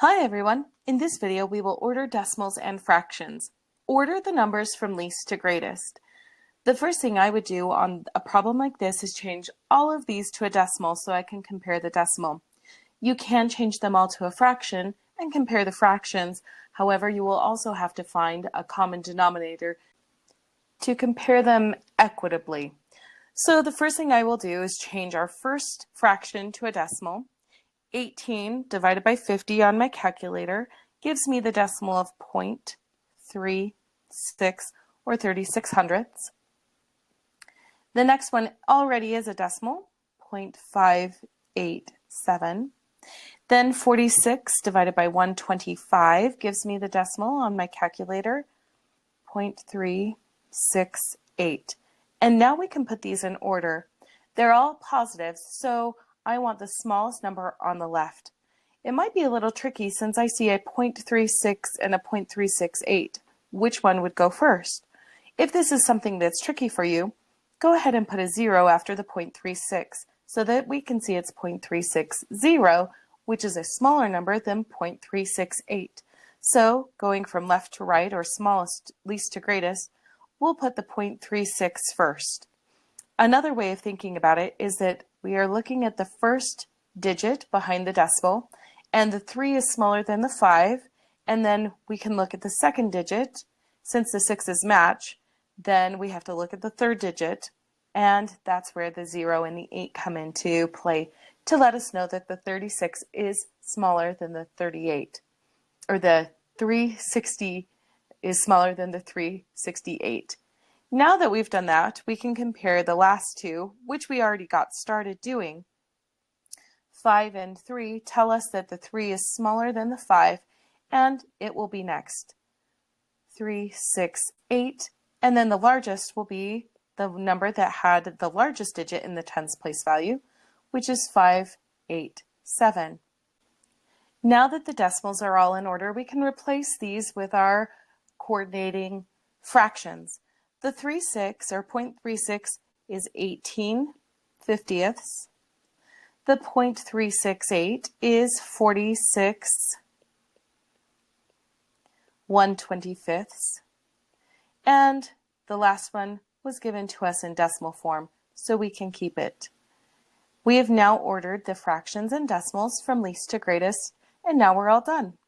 Hi everyone! In this video we will order decimals and fractions. Order the numbers from least to greatest. The first thing I would do on a problem like this is change all of these to a decimal so I can compare the decimal. You can change them all to a fraction and compare the fractions. However, you will also have to find a common denominator to compare them equitably. So the first thing I will do is change our first fraction to a decimal. 18 divided by 50 on my calculator gives me the decimal of 0.36 or 36 hundredths. The next one already is a decimal, 0.587. Then 46 divided by 125 gives me the decimal on my calculator, 0.368. And now we can put these in order. They're all positives, so I want the smallest number on the left. It might be a little tricky since I see a 0.36 and a 0.368. Which one would go first? If this is something that's tricky for you, go ahead and put a 0 after the 0.36 so that we can see it's 0.360, which is a smaller number than 0.368. So going from left to right, or smallest least to greatest, we'll put the 0.36 first. Another way of thinking about it is that we are looking at the first digit behind the decimal, and the 3 is smaller than the 5, and then we can look at the second digit. Since the 6's match, then we have to look at the third digit, and that's where the 0 and the 8 come into play to let us know that the 36 is smaller than the 38, or the 360 is smaller than the 368. Now that we've done that, we can compare the last two, which we already got started doing. 5 and 3 tell us that the 3 is smaller than the 5, and it will be next. 368, and then the largest will be the number that had the largest digit in the tens place value, which is 587. Now that the decimals are all in order, we can replace these with our coordinating fractions. The 36 or 0.36 is 18/50ths. The 0.368 is 46 1/25ths. And the last one was given to us in decimal form, so we can keep it. We have now ordered the fractions and decimals from least to greatest, and now we're all done.